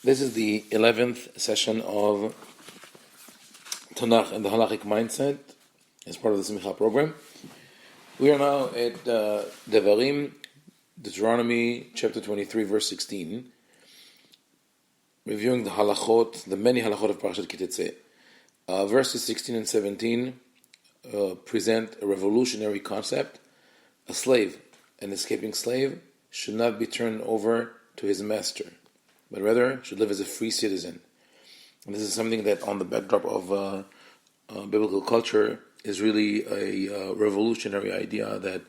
This is the 11th session of Tanakh and the Halakhic mindset as part of the Simcha program. We are now at Devarim, Deuteronomy chapter 23, verse 16, reviewing the halachot, the many halachot of Parashat Ki Tetzeh. Verses 16 and 17 present a revolutionary concept. A slave, an escaping slave, should not be turned over to his master, but rather should live as a free citizen. And this is something that, on the backdrop of biblical culture, is really a revolutionary idea that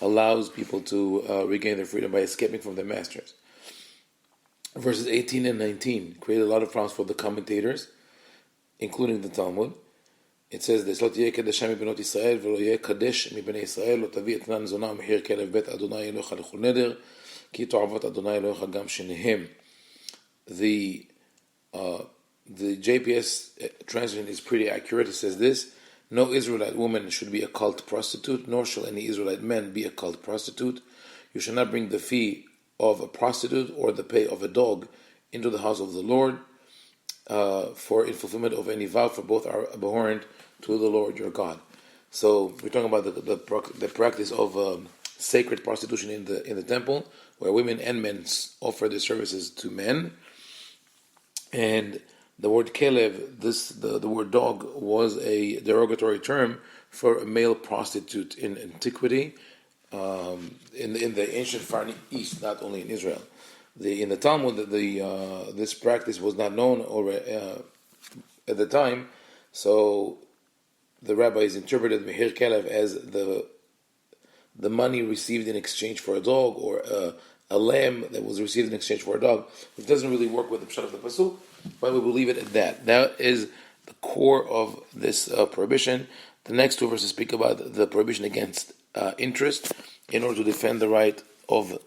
allows people to regain their freedom by escaping from their masters. Verses 18 and 19 create a lot of problems for the commentators, including the Talmud. It says this: "Lo tiyeh kedesha mibnot Yisrael, v'lo yeh kadesh mibnei Yisrael, lo tavi etnan zona umehir kelev bet Adonai Elohecha l'chol neder, ki to'avot Adonai Elohecha gam shenehem." The JPS translation is pretty accurate. It says this: "No Israelite woman should be a cult prostitute, nor shall any Israelite man be a cult prostitute. You shall not bring the fee of a prostitute or the pay of a dog into the house of the Lord, for in fulfillment of any vow, for both are abhorrent to the Lord your God." So we're talking about the practice of sacred prostitution in the temple, where women and men offer their services to men. And the word kelev, the word dog, was a derogatory term for a male prostitute in antiquity, in the ancient Far East, not only in Israel. In the Talmud, this practice was not known at the time, so the rabbis interpreted mehir kelev as the money received in exchange for a dog, or a lamb that was received in exchange for a dog, which doesn't really work with the pshat of the pasuk, but we will leave it at that. That is the core of this prohibition. The next two verses speak about the prohibition against interest in order to defend the rights of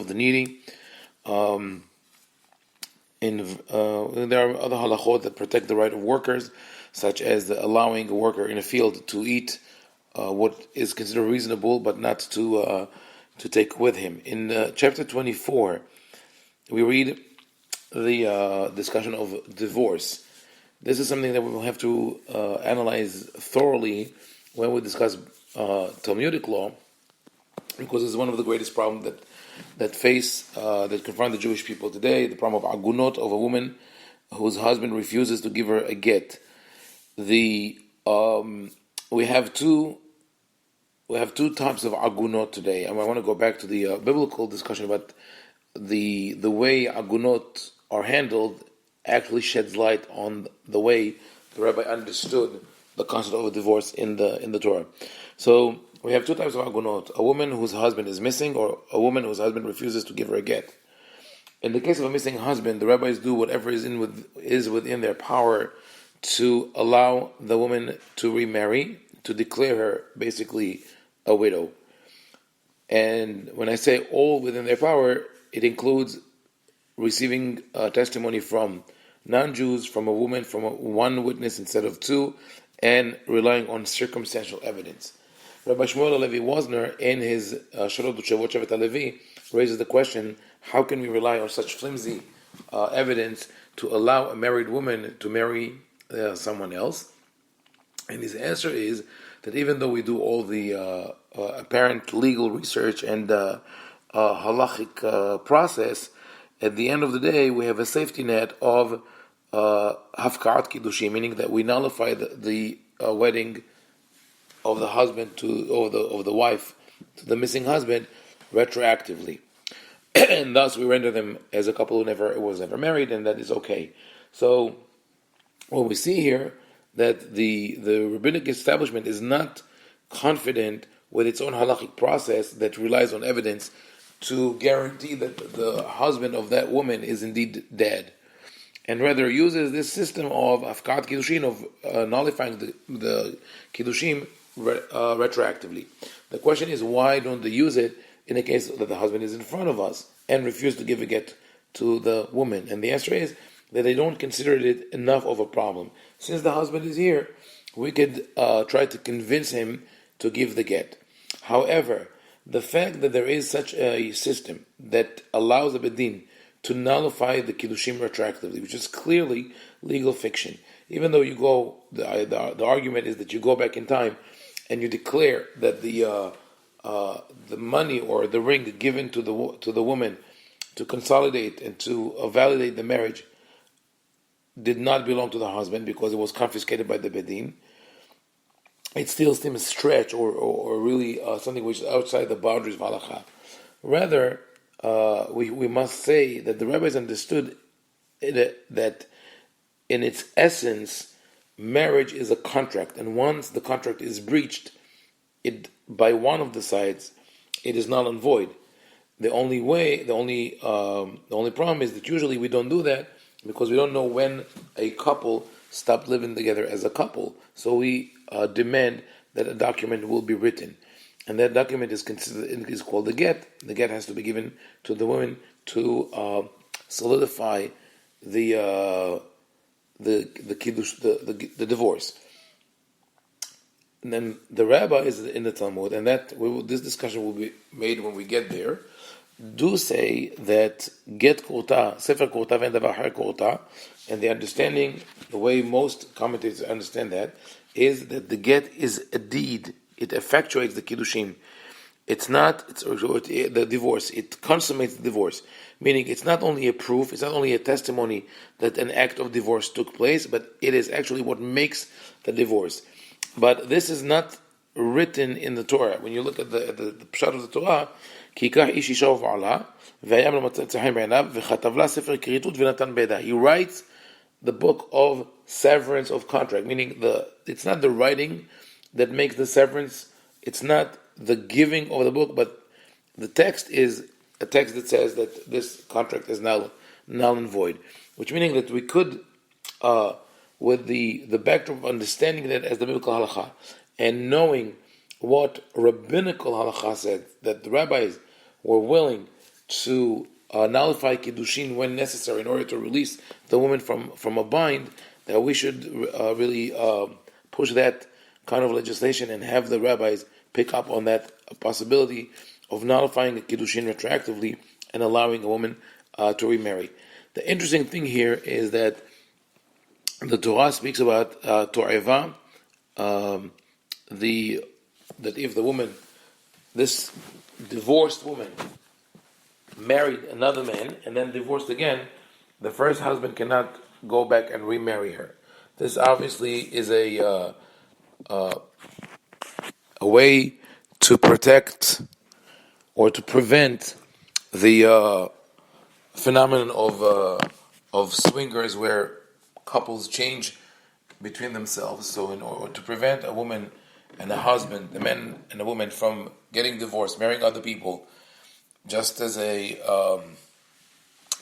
the needy. There are other halachot that protect the right of workers, such as allowing a worker in a field to eat what is considered reasonable, but not to take with him. In chapter 24, we read the discussion of divorce. This is something that we will have to analyze thoroughly when we discuss Talmudic law, because it's one of the greatest problems that confront the Jewish people today, the problem of agunot, of a woman whose husband refuses to give her a get. We have two types of agunot today. I want to go back to the biblical discussion about the way agunot are handled. Actually sheds light on the way the rabbi understood the concept of a divorce in the Torah. So we have two types of agunot: a woman whose husband is missing, or a woman whose husband refuses to give her a get. In the case of a missing husband, the rabbis do whatever is within their power to allow the woman to remarry, to declare her basically a widow. And when I say all within their power, it includes receiving testimony from non-Jews, from a woman, from one witness instead of two, and relying on circumstantial evidence. Rabbi Shmuel Levi Wozner, in his Shalot U'Shavot Shevet HaLevi, raises the question: how can we rely on such flimsy evidence to allow a married woman to marry someone else? And his answer is that even though we do all the apparent legal research and Halakhic process, at the end of the day, we have a safety net of hafkarat kiddushim, meaning that we nullify the wedding of the husband of the wife to the missing husband retroactively, and thus we render them as a couple who was never married, and that is okay. So what we see here, that the rabbinic establishment is not confident with its own halakhic process that relies on evidence to guarantee that the husband of that woman is indeed dead, and rather uses this system of hafkarat kiddushin, of nullifying the kiddushim retroactively. The question is, why don't they use it in a case that the husband is in front of us and refuse to give a get to the woman? And the answer is that they don't consider it enough of a problem. Since the husband is here, we could try to convince him to give the get. However, the fact that there is such a system that allows the Bedin to nullify the Kiddushim retroactively, which is clearly legal fiction. Even though you go, the argument is that you go back in time and you declare that the money or the ring given to the woman to consolidate and to validate the marriage did not belong to the husband because it was confiscated by the Bedin. It still seems a stretch or really something which is outside the boundaries of halakha. Rather, we must say that the rabbis understood that in its essence, marriage is a contract, and once the contract is breached, it by one of the sides, it is null and void. The only problem is that usually we don't do that because we don't know when a couple stopped living together as a couple. So we demand that a document will be written, and that document is called the get. The get has to be given to the woman to solidify the kiddush, the divorce. And then the rabbi is in the Talmud, and this discussion will be made when we get there. Do say that get kurta, sefer kurta, and davar kurta, and the understanding, the way most commentators understand that, is that the get is a deed. It effectuates the kiddushim. It's the divorce. It consummates the divorce. Meaning it's not only a proof, it's not only a testimony that an act of divorce took place, but it is actually what makes the divorce. But this is not written in the Torah. When you look at the pshat of the Torah, he writes the book of severance of contract, meaning it's not the writing that makes the severance, it's not the giving of the book, but the text is a text that says that this contract is null and void, which meaning that we could, with the backdrop of understanding that as the biblical halakha, and knowing what rabbinical halakha said, that the rabbis were willing to nullify kiddushin when necessary in order to release the woman from a bind, that we should really push that kind of legislation and have the rabbis pick up on that possibility of nullifying a kiddushin retroactively and allowing a woman to remarry. The interesting thing here is that the Torah speaks about Torah, that if the woman, this divorced woman, married another man and then divorced again, the first husband cannot go back and remarry her. This obviously is a way to protect or to prevent the phenomenon of swingers, where couples change between themselves. So in order to prevent a woman and a husband, a man and a woman, from getting divorced, marrying other people, just as a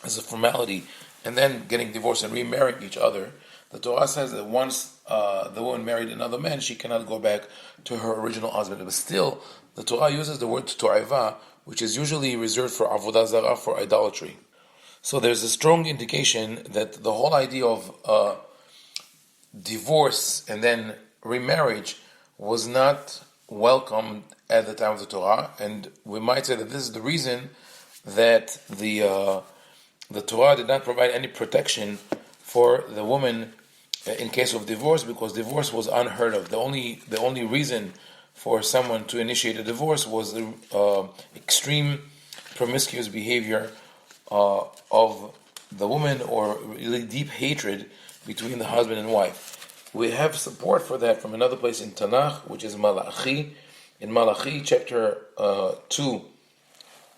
formality, and then getting divorced and remarrying each other, the Torah says that once the woman married another man, she cannot go back to her original husband. But still, the Torah uses the word tor'eva, which is usually reserved for avodah zarah, for idolatry. So there's a strong indication that the whole idea of divorce and then remarriage was not welcomed at the time of the Torah, and we might say that this is the reason that the Torah did not provide any protection for the woman in case of divorce, because divorce was unheard of. The only reason for someone to initiate a divorce was the extreme promiscuous behavior of the woman, or really deep hatred between the husband and wife. We have support for that from another place in Tanakh, which is Malachi. In Malachi chapter 2,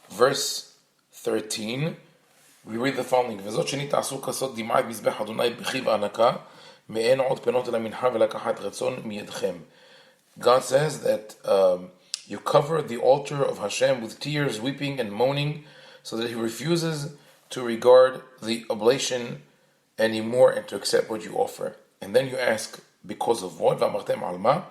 verse 13, we read the following: "Vezot sheni ta'asu kasot dimai mizbech Adonai b'chiv anaka me'en od penot el mincha v'lakachat ratzon miyedchem." God says that you cover the altar of Hashem with tears, weeping, and moaning, so that He refuses to regard the oblation anymore and to accept what you offer. And then you ask, because of what? "V'amartem alma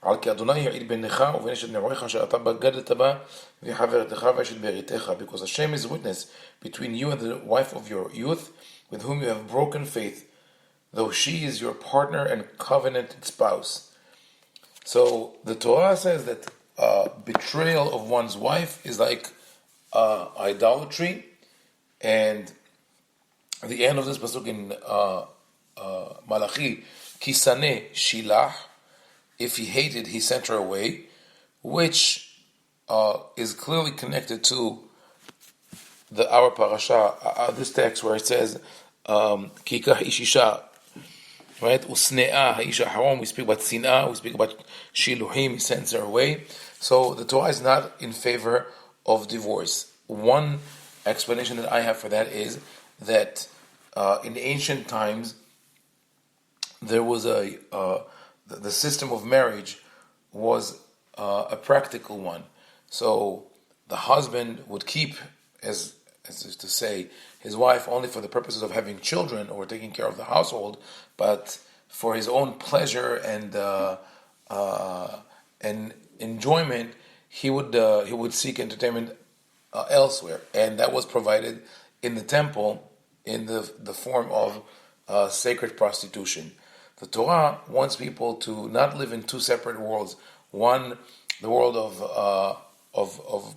al ki Adonai ya'id benecha u'beneshet ne'orecha she'ata bagadet ba v'chavertecha v'eshet beritecha," because Hashem is witness between you and the wife of your youth, with whom you have broken faith, though she is your partner and covenanted spouse. So the Torah says that betrayal of one's wife is like idolatry, and the end of this pasuk in Malachi, Kisane Shilah, if he hated, he sent her away, which is clearly connected to our parasha, this text where it says, Kikah Ishisha, right? Usne'ah Haisha Haram, we speak about Sin'ah, we speak about Shiluhim, he sends her away. So the Torah is not in favor of divorce. One explanation that I have for that is that in ancient times, there was the system of marriage was a practical one. So the husband would keep, as is to say, his wife only for the purposes of having children or taking care of the household, but for his own pleasure and enjoyment, he would seek entertainment elsewhere, and that was provided in the temple in the form of sacred prostitution. The Torah wants people to not live in two separate worlds. One, the world of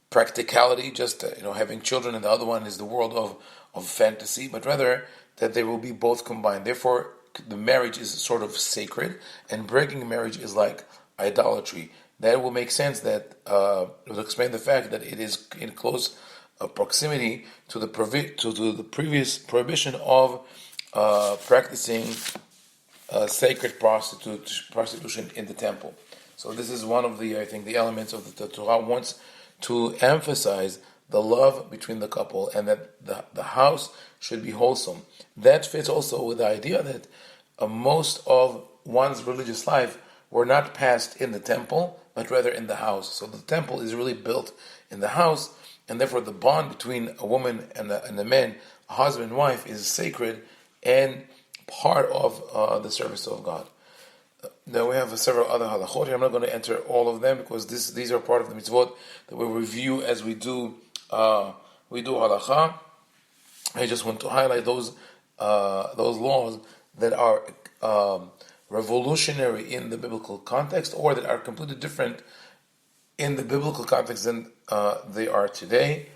practicality, just having children, and the other one is the world of fantasy. But rather that they will be both combined. Therefore, the marriage is sort of sacred, and breaking marriage is like idolatry. That will make sense. That will explain the fact that it is in close proximity to the previous prohibition of practicing sacred prostitution in the temple. So this is one of the elements of the Torah wants to emphasize the love between the couple, and that the house should be wholesome. That fits also with the idea that most of one's religious life were not passed in the temple, but rather in the house. So the temple is really built in the house, and therefore the bond between a woman and a man, a husband and wife, is sacred and part of the service of God. Now we have several other halachot here. I'm not going to enter all of them because these are part of the mitzvot that we review as we do halacha. I just want to highlight those laws that are revolutionary in the biblical context, or that are completely different in the biblical context than they are today.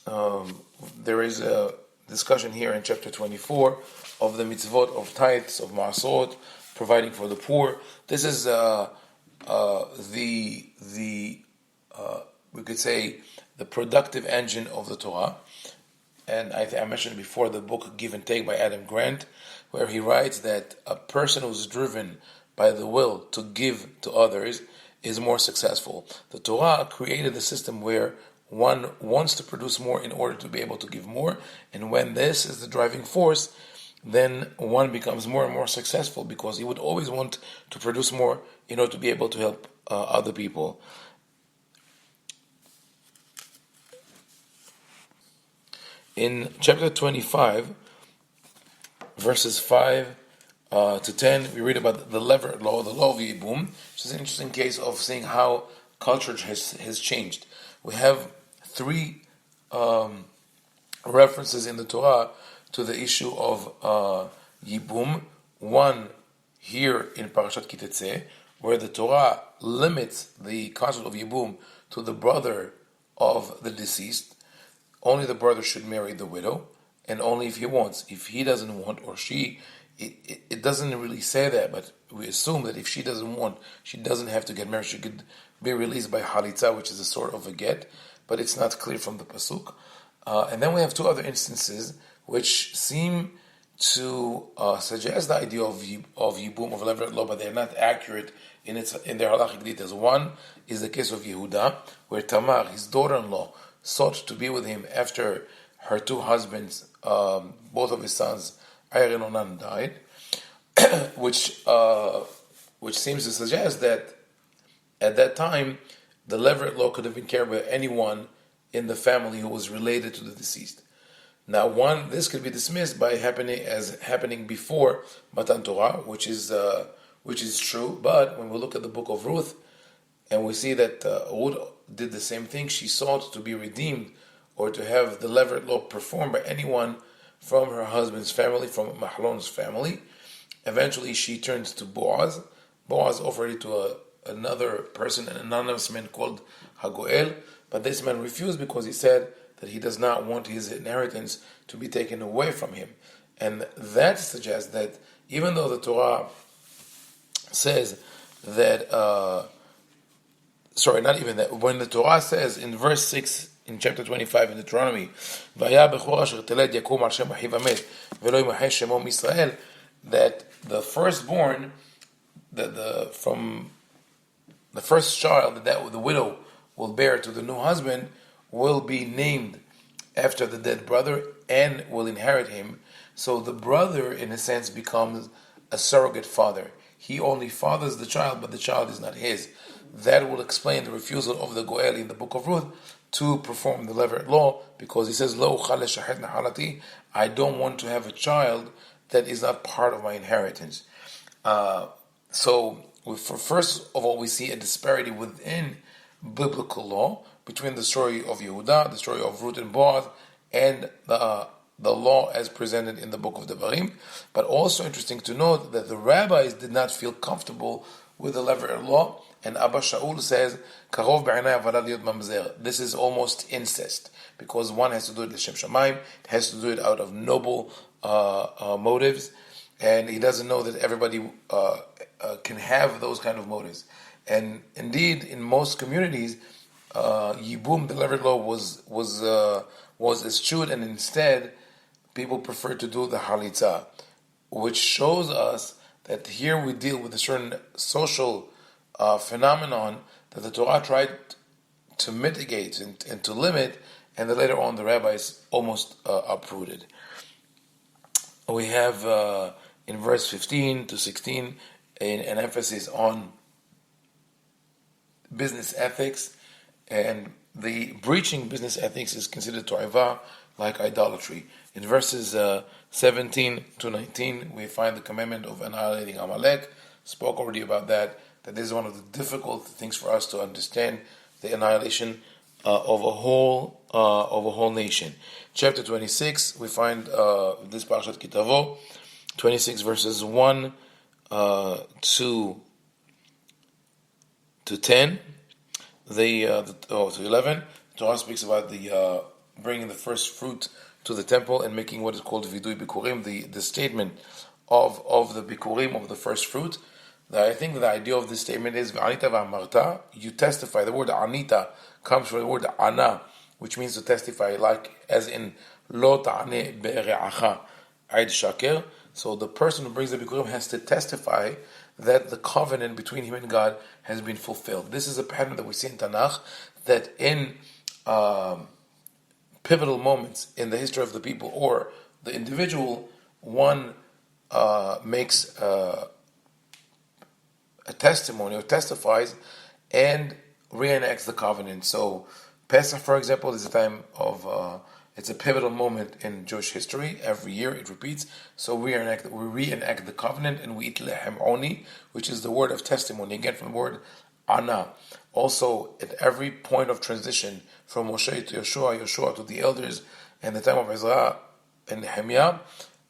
There is a discussion here in chapter 24 of the mitzvot of tithes, of ma'asot, providing for the poor. This is we could say the productive engine of the Torah. And I mentioned before the book Give and Take by Adam Grant, where he writes that a person who's driven by the will to give to others is more successful. The Torah created a system where one wants to produce more in order to be able to give more, and when this is the driving force, then one becomes more and more successful, because he would always want to produce more in order to be able to help other people. In chapter 25, verses 5 to 10, we read about the lever law, the law of Yibum, which is an interesting case of seeing how culture has changed. We have three references in the Torah to the issue of Yibum. One here in Parashat Ki-Tetzeh, where the Torah limits the concept of Yibum to the brother of the deceased. Only the brother should marry the widow, and only if he wants. If he doesn't want, or she, it doesn't really say that, but we assume that if she doesn't want, she doesn't have to get married. She could be released by halitza, which is a sort of a get, but it's not clear from the pasuk. And then we have two other instances which seem to suggest the idea of yibum, of levirate law, but they're not accurate in their halakhic details. One is the case of Yehuda, where Tamar, his daughter-in-law, sought to be with him after her two husbands, both of his sons, Ayer and Onan, died, which seems to suggest that at that time the levirate law could have been carried by anyone in the family who was related to the deceased. Now, this could be dismissed by happening before Matan Torah, which is true. But when we look at the book of Ruth, and we see that Ruth did the same thing, she sought to be redeemed, or to have the levirate law performed by anyone from her husband's family, from Mahlon's family. Eventually, she turned to Boaz. Boaz offered it to another person, an anonymous man called Hagoel, but this man refused because he said that he does not want his inheritance to be taken away from him. And that suggests that even though the Torah says that, not even that, when the Torah says in verse 6 in chapter 25 in Deuteronomy, that the firstborn, from the first child that the widow will bear to the new husband will be named after the dead brother and will inherit him. So the brother, in a sense, becomes a surrogate father. He only fathers the child, but the child is not his. That will explain the refusal of the Goel in the book of Ruth to perform the Levirate law, because he says, "Lo uchale shahet nahalati," I don't want to have a child that is not part of my inheritance. So, first of all, we see a disparity within biblical law between the story of Yehuda, the story of Ruth and Boaz, and the law as presented in the book of Devarim. But also interesting to note that the rabbis did not feel comfortable with the Levirate law, and Abba Shaul says, "Karov b'einai avada liot mamzer." This is almost incest, because one has to do it l'shem shamayim, it has to do it out of noble motives, and he doesn't know that everybody can have those kind of motives. And indeed, in most communities, Yibum, the Levirate law, was eschewed, and instead, people prefer to do the Halitza, which shows us that here we deal with a certain social phenomenon that the Torah tried to mitigate and to limit, and that later on the rabbis almost uprooted. We have in verse 15 to 16 an emphasis on business ethics, and the breaching business ethics is considered to'ivah, like idolatry. In verses 17 to 19, we find the commandment of annihilating Amalek. Spoke already about that this is one of the difficult things for us to understand, the annihilation of a whole nation. Chapter 26, we find this Parashat Kitavo, 26 verses 1 to 10, to 11. The Torah speaks about the bringing the first fruit to the temple and making what is called vidui bikurim, the statement of the bikurim, of the first fruit. I think the idea of this statement is v'anita v'amarta, you testify. The word anita comes from the word ana, which means to testify, like as in lo ta'ane be're'acha aid shaker. So the person who brings the bikurim has to testify that the covenant between him and God has been fulfilled. This is a pattern that we see in Tanakh, that in pivotal moments in the history of the people or the individual, one makes a testimony or testifies and reenacts the covenant. So Pesach, for example, is a time of it's a pivotal moment in Jewish history. Every year it repeats. So we reenact the covenant, and we eat lehem oni, which is the word of testimony, again from the word ana. Also, at every point of transition from Moshe to Yeshua to the elders, and the time of Ezra and Nehemiah,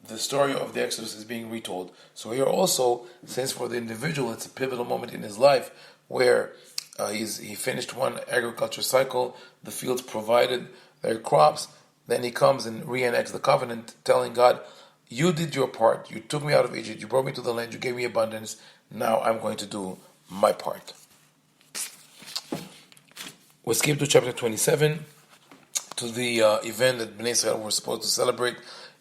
the story of the Exodus is being retold. So here also, since for the individual it's a pivotal moment in his life where he finished one agriculture cycle, the fields provided their crops, then he comes and reenacts the covenant, telling God, you did your part, you took me out of Egypt, you brought me to the land, you gave me abundance, now I'm going to do my part. We skip to chapter 27, to the event that Bnei Israel were supposed to celebrate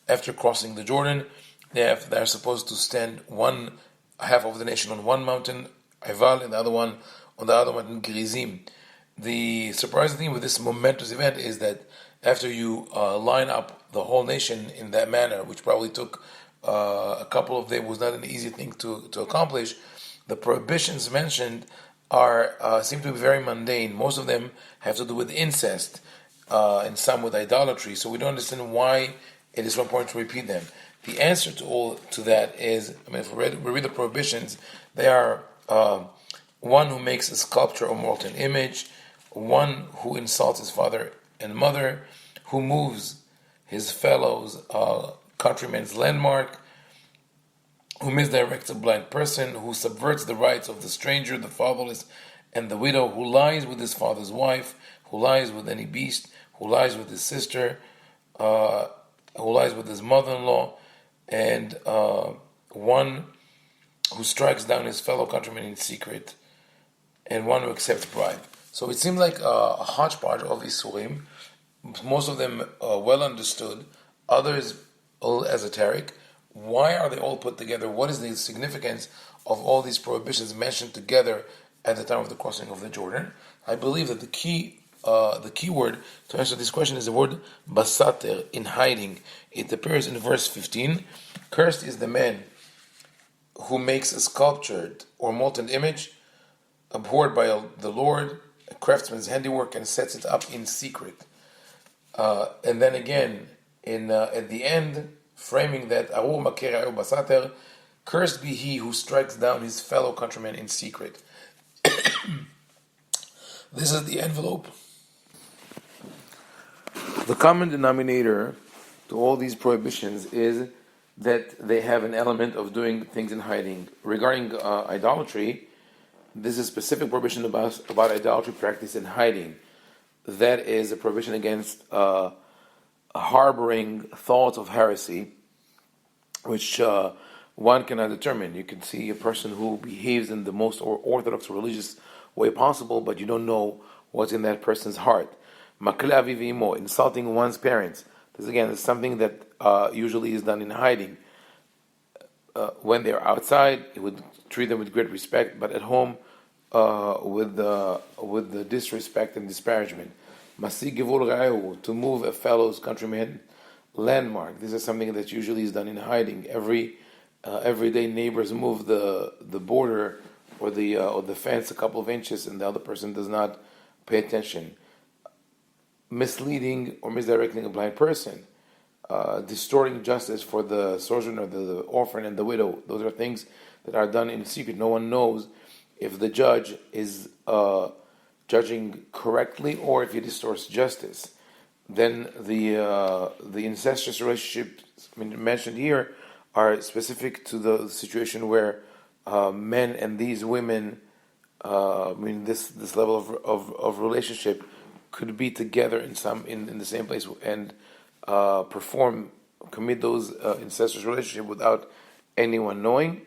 after crossing the Jordan. They're supposed to stand one half of the nation on one mountain, Ival, and the other one on the other mountain, Gerizim. The surprising thing with this momentous event is that after you line up the whole nation in that manner, which probably took a couple of days, was not an easy thing to accomplish, the prohibitions mentioned seem to be very mundane. Most of them have to do with incest, and some with idolatry. So we don't understand why it is so important to repeat them. The answer to that is, if we read the prohibitions, they are one who makes a sculpture or molten image, one who insults his father and mother, who moves his fellow's countryman's landmark, who misdirects a blind person, who subverts the rights of the stranger, the fatherless, and the widow, who lies with his father's wife, who lies with any beast, who lies with his sister, who lies with his mother-in-law, and one who strikes down his fellow countrymen in secret, and one who accepts bribe. So it seems like a hodgepodge of Isurim, most of them well understood, others a little esoteric. Why are they all put together? What is the significance of all these prohibitions mentioned together at the time of the crossing of the Jordan? I believe that the key word to answer this question is the word basater, in hiding. It appears in verse 15. Cursed is the man who makes a sculptured or molten image, abhorred by the Lord, a craftsman's handiwork, and sets it up in secret. And then again, at the end, framing that, basater, cursed be he who strikes down his fellow countrymen in secret. This is the envelope. The common denominator to all these prohibitions is that they have an element of doing things in hiding. Regarding idolatry, this is a specific prohibition about idolatry practice in hiding. That is a prohibition against harboring thoughts of heresy, which one cannot determine. You can see a person who behaves in the most orthodox religious way possible, but you don't know what's in that person's heart. Makle v'imo, insulting one's parents. This again is something that usually is done in hiding. When they're outside, he would treat them with great respect, but at home, with the disrespect and disparagement. Masi givul ra'eu, to move a fellow's countryman landmark. This is something that usually is done in hiding. Everyday neighbors move the border or the fence a couple of inches, and the other person does not pay attention. Misleading or misdirecting a blind person, distorting justice for the sojourner, the orphan, and the widow. Those are things that are done in secret. No one knows if the judge is judging correctly or if he distorts justice. Then the incestuous relationships mentioned here are specific to the situation where men and these women, this level of relationship could be together in the same place and commit those incestuous relationship without anyone knowing.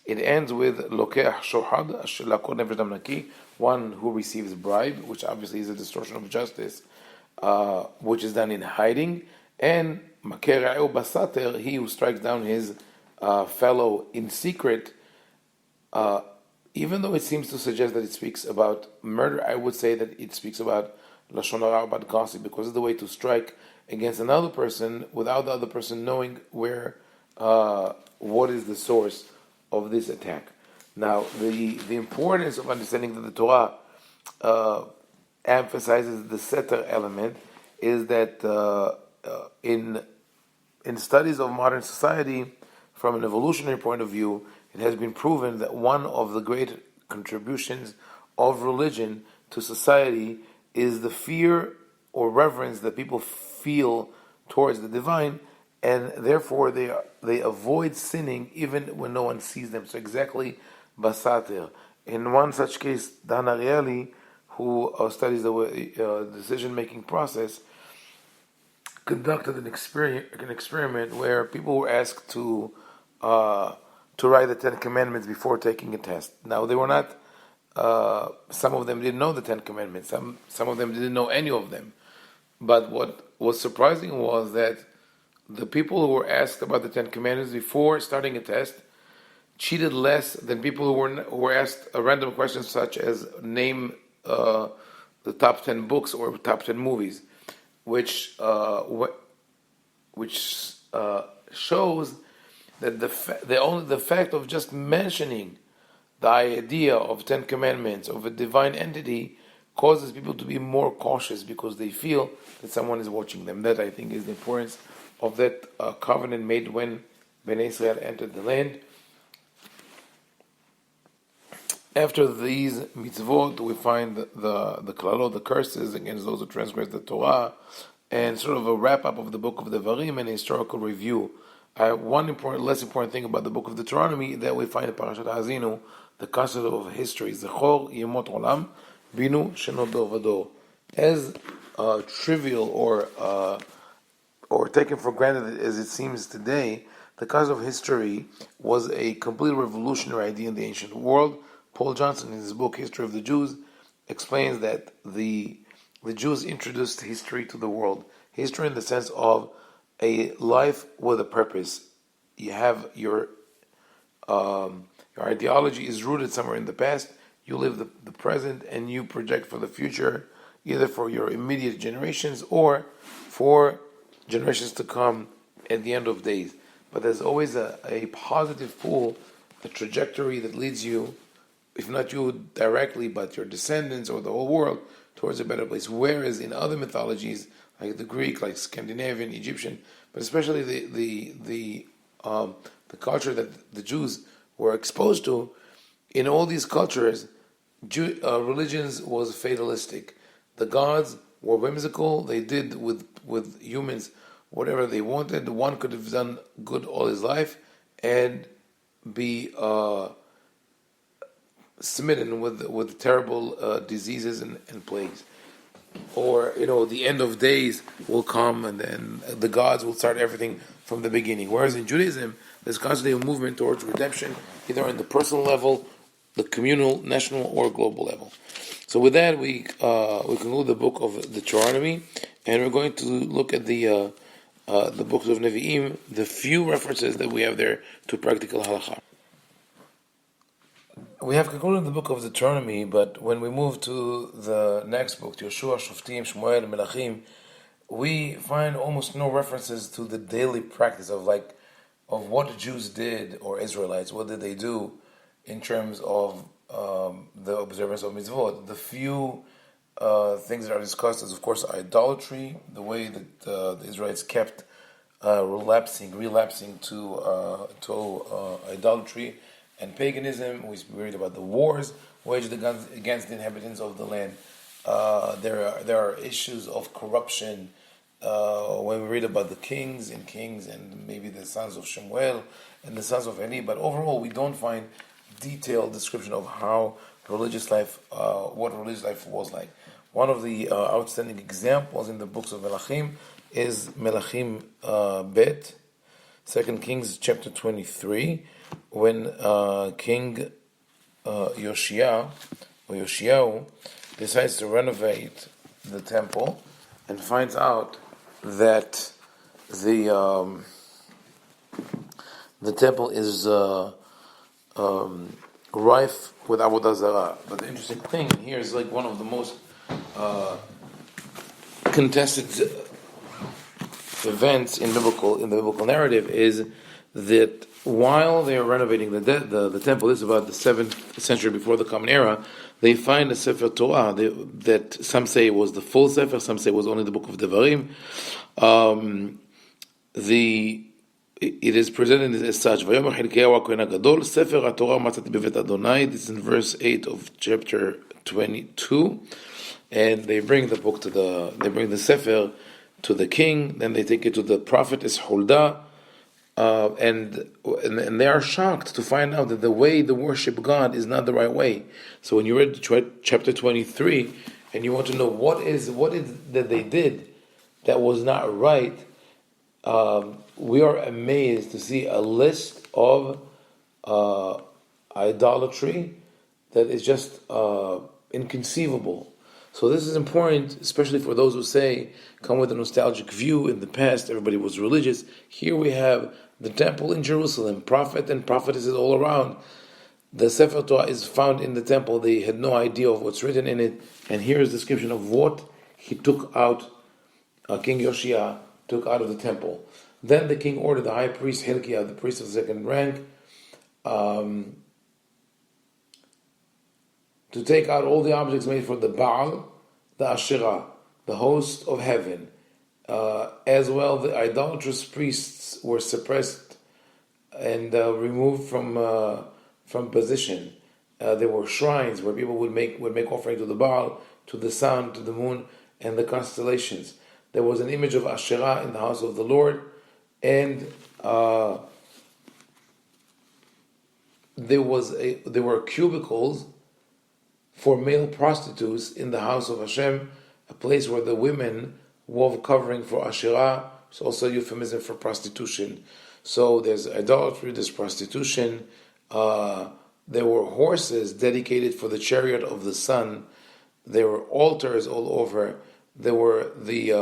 It ends with lokeach shohad lakor nefesh dam naki, one who receives bribe, which obviously is a distortion of justice, which is done in hiding, and maker ra'eu basater, he who strikes down his fellow in secret. Even though it seems to suggest that it speaks about murder, I would say that it speaks about lashon hara, about gossip, because it's the way to strike against another person without the other person knowing what is the source of this attack. Now, the importance of understanding that the Torah emphasizes the setter element is that in studies of modern society, from an evolutionary point of view, it has been proven that one of the great contributions of religion to society is the fear or reverence that people feel towards the divine, and therefore they avoid sinning even when no one sees them. So exactly basater. In one such case, Dan Ariely, who studies the decision-making process, conducted an experiment where people were asked to write the Ten Commandments before taking a test. Now they were not. Some of them didn't know the Ten Commandments. Some of them didn't know any of them. But what was surprising was that the people who were asked about the Ten Commandments before starting a test cheated less than people who were asked a random question such as name the top 10 books or top 10 movies, which shows that the fact of just mentioning the idea of 10 commandments of a divine entity causes people to be more cautious because they feel that someone is watching them. That, I think, is the importance of that covenant made when Bnei Israel entered the land. After these mitzvot, we find the klalot, the curses against those who transgress the Torah, and sort of a wrap-up of the book of Devarim and a historical review. One less important thing about the book of Deuteronomy that we find in Parashat Ha'azinu, the concept of history. Zechor yemot olam, binu shenot dor vador. As trivial or taken for granted as it seems today, the cause of history was a completely revolutionary idea in the ancient world. Paul Johnson, in his book History of the Jews, explains that the Jews introduced history to the world. History in the sense of a life with a purpose. You have your ideology is rooted somewhere in the past. You live the present and you project for the future, either for your immediate generations or for generations to come at the end of days. But there's always a positive pull, a trajectory that leads you, if not you directly, but your descendants or the whole world, towards a better place. Whereas in other mythologies, like the Greek, like Scandinavian, Egyptian, but especially the culture that the Jews were exposed to, in all these cultures, religions was fatalistic. The gods were whimsical. They did with humans whatever they wanted. One could have done good all his life and be smitten with terrible diseases and plagues. Or, the end of days will come and then the gods will start everything from the beginning. Whereas in Judaism, there's constantly a movement towards redemption, either on the personal level, the communal, national, or global level. So with that, we conclude the book of Deuteronomy, and we're going to look at the books of Nevi'im, the few references that we have there to practical halakha. We have concluded the book of Deuteronomy, but when we move to the next book, Yoshua, Shoftim, Shmuel, Melachim, we find almost no references to the daily practice of what the Jews did, or Israelites, what did they do in terms of the observance of mitzvot. The few things that are discussed is, of course, idolatry, the way that the Israelites kept relapsing to idolatry and paganism. We read about the wars waged against the inhabitants of the land. There are issues of corruption when we read about the kings and maybe the sons of Shemuel and the sons of Eli. But overall, we don't find detailed description of how religious life, what religious life was like. One of the outstanding examples in the books of Melachim is Melachim Bet, 2 Kings chapter 23, when King Yoshiyahu decides to renovate the temple and finds out that the temple is rife with avodah zarah. But the interesting thing here is one of the most contested events in the biblical narrative is that while they are renovating the temple, this is about the 7th century before the Common Era, they find a Sefer Torah that some say was the full Sefer, some say was only the book of Devarim. It is presented as such. This is in verse 8 of chapter 22, and they bring the Sefer to the king. Then they take it to the prophetess Huldah, and they are shocked to find out that the way they worship God is not the right way. So when you read chapter 23 and you want to know what is that they did that was not right, we are amazed to see a list of idolatry that is just inconceivable. So this is important, especially for those who come with a nostalgic view. In the past, everybody was religious. Here we have the temple in Jerusalem, prophet and prophetesses all around. The Sefer Torah is found in the temple. They had no idea of what's written in it. And here is a description of what he took out, King Yoshia took out of the temple. Then the king ordered the high priest Hilkiah, the priest of the second rank, to take out all the objects made for the Baal, the Asherah, the host of heaven. As well, the idolatrous priests were suppressed and removed from position. There were shrines where people would make offering to the Baal, to the sun, to the moon, and the constellations. There was an image of Asherah in the house of the Lord, and there were cubicles for male prostitutes in the house of Hashem, a place where the women wove covering for Asherah. It's also a euphemism for prostitution. So there's idolatry, there's prostitution. There were horses dedicated for the chariot of the sun. There were altars all over. There were the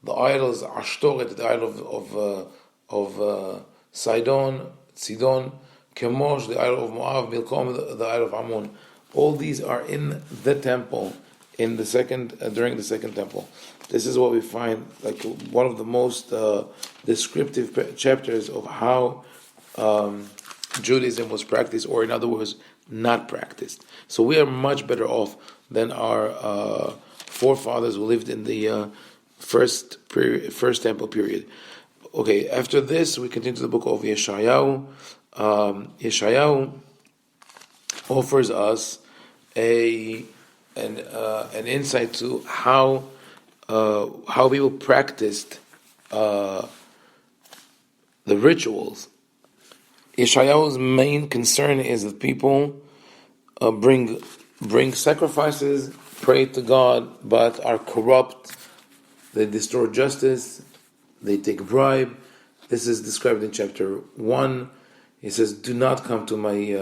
idols, Ashtoret, the idol of Sidon, Chemosh, the idol of Moab, Milcom, the idol of Ammon. All these are in the temple in the second during the second temple. This is what we find like one of the most descriptive chapters of how Judaism was practiced, or in other words, not practiced. So we are much better off than our forefathers who lived in the first temple period. Okay, after this we continue to the book of Yeshayahu. Yeshayahu offers us an insight to how people practiced the rituals. Yeshayahu's main concern is that people bring sacrifices, pray to God, but are corrupt. They distort justice. They take bribe. This is described in chapter 1. He says, "Do not come to my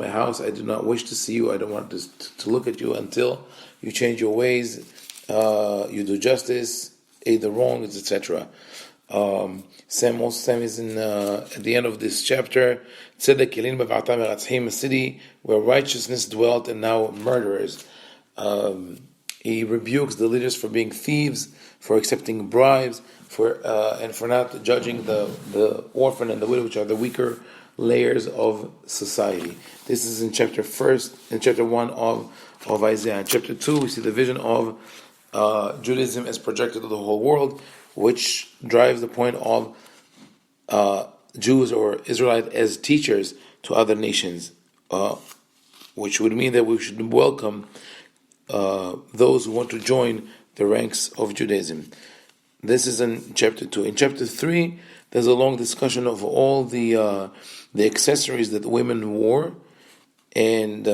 house. I do not wish to see you. I don't want to look at you until you change your ways. You do justice, aid the wrongs, etc." Sam is in at the end of this chapter. A city where righteousness dwelt, and now murderers. He rebukes the leaders for being thieves, for accepting bribes, and for not judging the orphan and the widow, which are the weaker layers of society. This is in chapter 1 of Isaiah. In chapter 2, we see the vision of Judaism as projected to the whole world, which drives the point of Jews or Israelites as teachers to other nations, which would mean that we should welcome those who want to join the ranks of Judaism. This is in chapter 2. In chapter 3, there's a long discussion of all the accessories that women wore, and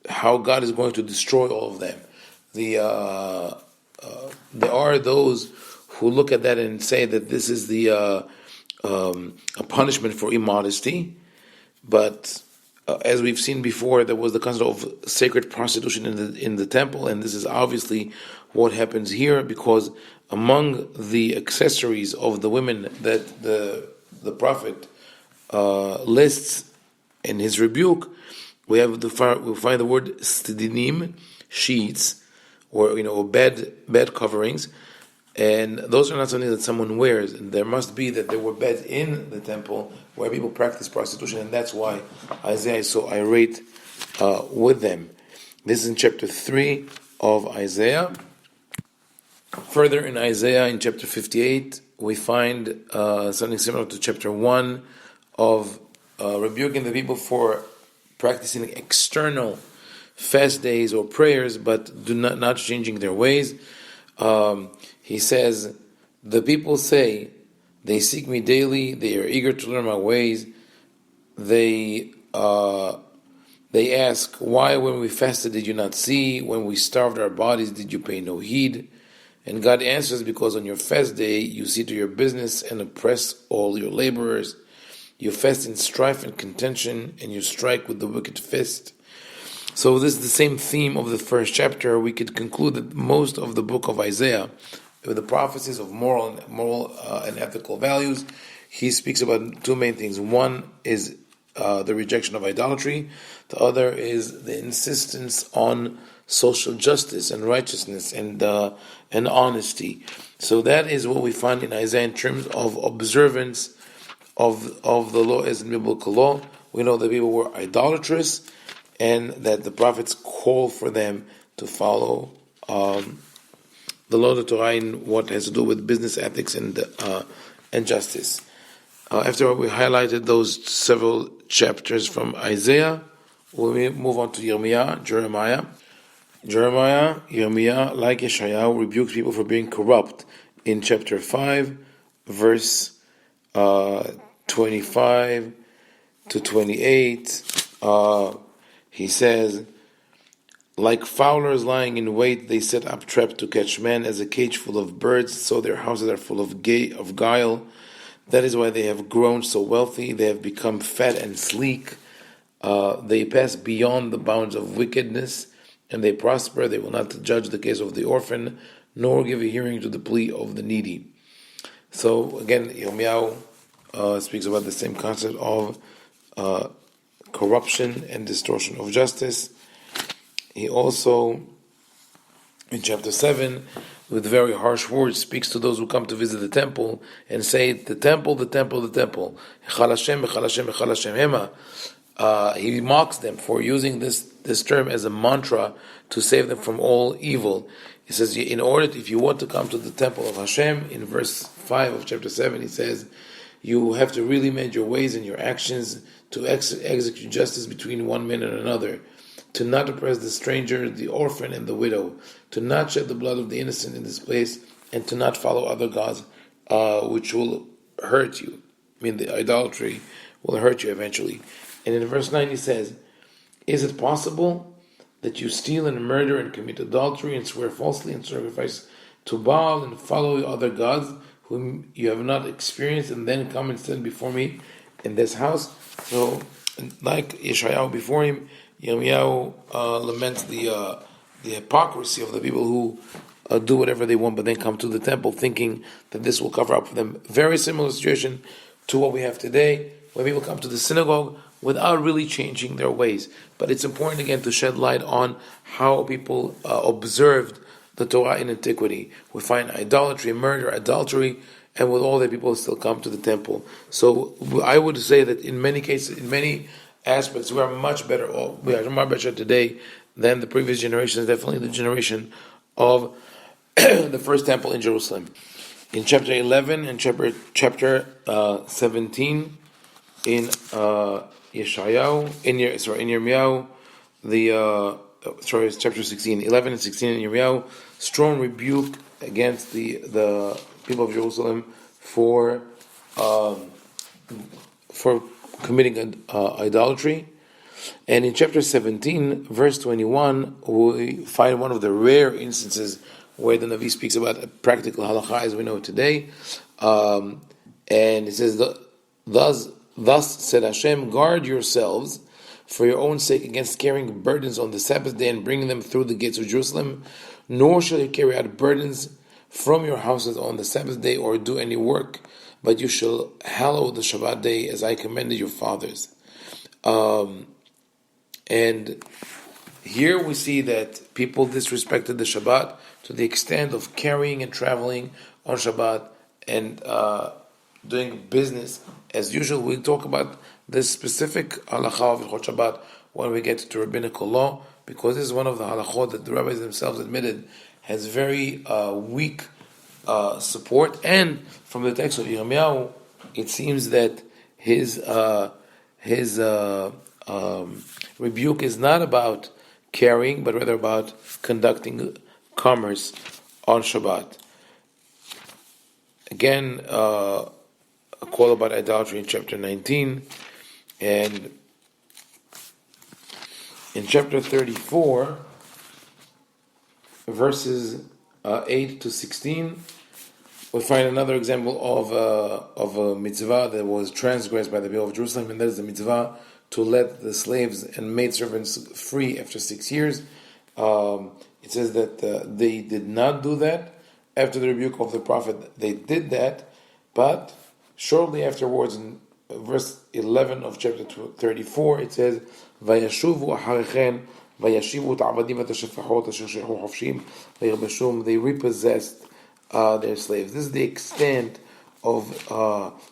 how God is going to destroy all of them. There are those who look at that and say that this is a punishment for immodesty, but as we've seen before, there was the concept of sacred prostitution in the temple, and this is obviously what happens here, because among the accessories of the women that the prophet lists in his rebuke, we find the word stidinim, sheets, or bed coverings, and those are not something that someone wears. And there must be that there were beds in the temple where people practice prostitution, and that's why Isaiah is so irate with them. This is in chapter 3 of Isaiah. Further in Isaiah, in chapter 58, we find something similar to chapter 1 of rebuking the people for practicing external fast days or prayers, but not changing their ways. He says, "The people say, they seek me daily, they are eager to learn my ways. They ask, why when we fasted did you not see? When we starved our bodies did you pay no heed?" And God answers, "Because on your fast day you see to your business and oppress all your laborers. You fast in strife and contention, and you strike with the wicked fist." So this is the same theme of the first chapter. We could conclude that most of the book of Isaiah, with the prophecies of moral and ethical values, he speaks about two main things. One is the rejection of idolatry. The other is the insistence on social justice and righteousness and honesty. So that is what we find in Isaiah in terms of observance of the law as in biblical law. We know that people were idolatrous, and that the prophets call for them to follow the law of the Torah in what has to do with business ethics and justice. After we highlighted those several chapters from Isaiah, we move on to Jeremiah, like Yeshayahu, rebukes people for being corrupt. In chapter 5, verse 25 to 28, he says, Like fowlers lying in wait, they set up traps to catch men. As a cage full of birds, so their houses are full of guile. That is why they have grown so wealthy. They have become fat and sleek. They pass beyond the bounds of wickedness, and they prosper. They will not judge the case of the orphan, nor give a hearing to the plea of the needy. So again, Yirmiyahu speaks about the same concept of corruption and distortion of justice. He also, in chapter 7, with very harsh words, speaks to those who come to visit the temple and say, the temple, the temple, the temple. He mocks them for using this term as a mantra to save them from all evil. He says, in order, if you want to come to the temple of Hashem, in verse 5 of chapter 7, he says, you have to really mend your ways and your actions to execute justice between one man and another, to not oppress the stranger, the orphan, and the widow, to not shed the blood of the innocent in this place, and to not follow other gods, which will hurt you. I mean, the idolatry will hurt you eventually. And in verse 9 he says, is it possible that you steal and murder and commit adultery and swear falsely and sacrifice to Baal and follow other gods whom you have not experienced, and then come and stand before me in this house? So, like Yeshayahu before him, Yirmiyahu laments the hypocrisy of the people who do whatever they want, but then come to the temple thinking that this will cover up for them. Very similar situation to what we have today, where people come to the synagogue without really changing their ways. But it's important again to shed light on how people observed the Torah in antiquity. We find idolatry, murder, adultery, and with all that, people still come to the temple. So I would say that in many cases, in many aspects, we are much better. We are much better today than the previous generations. Definitely the generation of the first temple in Jerusalem. In chapter 11 and chapter 17 in Yeshayahu, in Yirmiyahu, it's chapter 16, 11 and 16 in Yirmiyahu, strong rebuke against the people of Jerusalem for committing idolatry. And in chapter 17, verse 21, we find one of the rare instances where the Navi speaks about a practical halakha as we know today. And it says, thus said Hashem, guard yourselves for your own sake against carrying burdens on the Sabbath day and bringing them through the gates of Jerusalem, nor shall you carry out burdens from your houses on the Sabbath day or do any work, but you shall hallow the Shabbat day as I commanded your fathers. And here we see that people disrespected the Shabbat to the extent of carrying and traveling on Shabbat and doing business as usual. We'll talk about this specific halakha of Hilchot Shabbat when we get to rabbinical law, because this is one of the halachot that the rabbis themselves admitted has very weak support. And from the text of Yirmiyahu, it seems that his rebuke is not about carrying, but rather about conducting commerce on Shabbat. Again, a call about idolatry in chapter 19, and in chapter 34, verses 8 to 16, we find another example of a mitzvah that was transgressed by the people of Jerusalem, and that is the mitzvah to let the slaves and maidservants free after 6 years. It says that they did not do that. After the rebuke of the prophet, they did that, but shortly afterwards, in verse 11 of chapter 34, it says, "Vayashuvu acharechen, vayashivu ta'avadim v'tashafachot asher shehu hofshim v'yirbashum." They repossessed their slaves. This is the extent of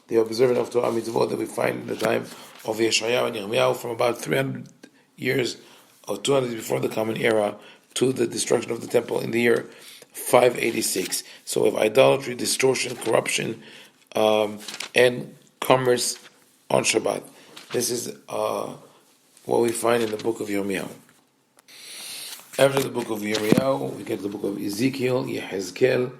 the observance of Torah mitzvot that we find in the time of Yeshayahu and Yirmiyahu, from about 300 years or 200 before the Common Era to the destruction of the temple in the year 586. So we have idolatry, distortion, corruption, and commerce on Shabbat. This is what we find in the book of Yirmiyahu. After the book of Yirmiyahu, we get the book of Ezekiel, Yehezkel,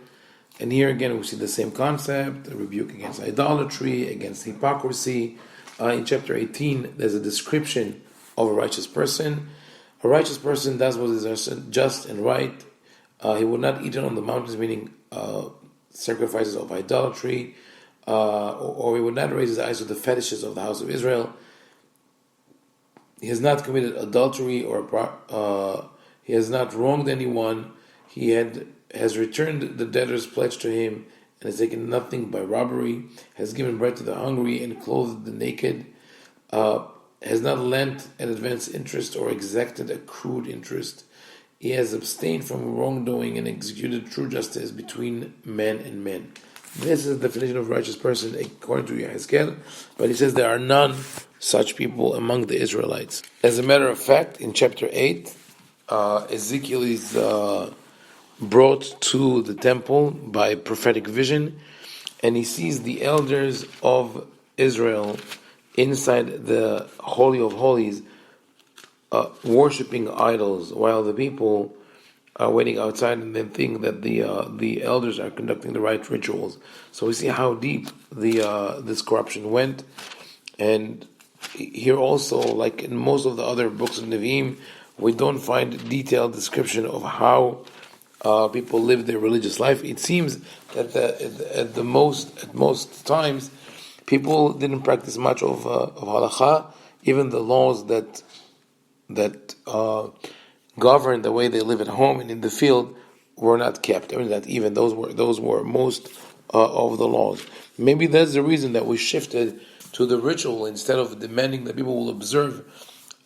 and here again we see the same concept, a rebuke against idolatry, against hypocrisy. In chapter 18, there's a description of a righteous person. A righteous person does what is just and right. He will not eat it on the mountains, meaning sacrifices of idolatry, or he would not raise his eyes to the fetishes of the house of Israel. He has not committed adultery, or he has not wronged anyone. He has returned the debtor's pledge to him, and has taken nothing by robbery, has given bread to the hungry and clothed the naked, has not lent an advance interest or exacted accrued interest. He has abstained from wrongdoing and executed true justice between men and men. This is the definition of righteous person according to Ezekiel, but he says there are none such people among the Israelites. As a matter of fact, in chapter 8, Ezekiel is brought to the temple by prophetic vision, and he sees the elders of Israel inside the Holy of Holies worshipping idols, while the people are waiting outside and then think that the elders are conducting the right rituals. So we see how deep this corruption went. And here also, like in most of the other books of Nevi'im, we don't find detailed description of how people live their religious life. It seems that at most times, people didn't practice much of halakha. Even the laws that govern the way they live at home and in the field were not kept. I mean, that even those were most of the laws. Maybe that's the reason that we shifted to the ritual instead of demanding that people will observe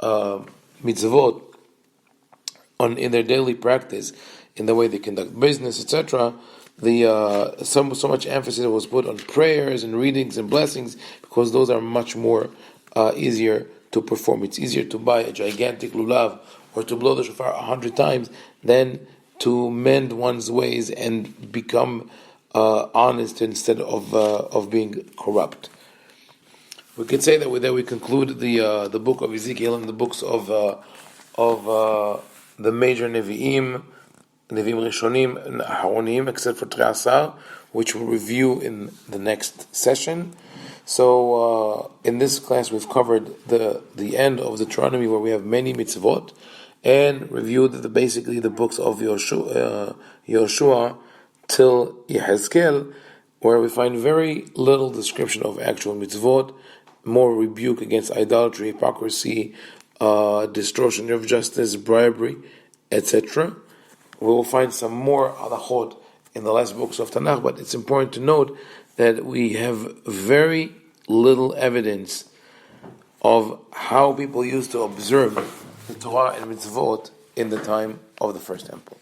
mitzvot in their daily practice, in the way they conduct business, etc. So much emphasis was put on prayers and readings and blessings, because those are much more easier to perform. It's easier to buy a gigantic lulav or to blow the shofar 100 times than to mend one's ways and become honest instead of being corrupt. We could say that we conclude the book of Ezekiel and the books of the major Nevi'im Rishonim and Aharonim, except for Tre'asar, which we'll review in the next session. So in this class we've covered the end of Deuteronomy, where we have many mitzvot, and reviewed basically the books of Yoshua till Yehezkel, where we find very little description of actual mitzvot, more rebuke against idolatry, hypocrisy, distortion of justice, bribery, etc. We will find some more halachot in the last books of Tanakh, but it's important to note that we have very little evidence of how people used to observe the Torah and mitzvot in the time of the First Temple.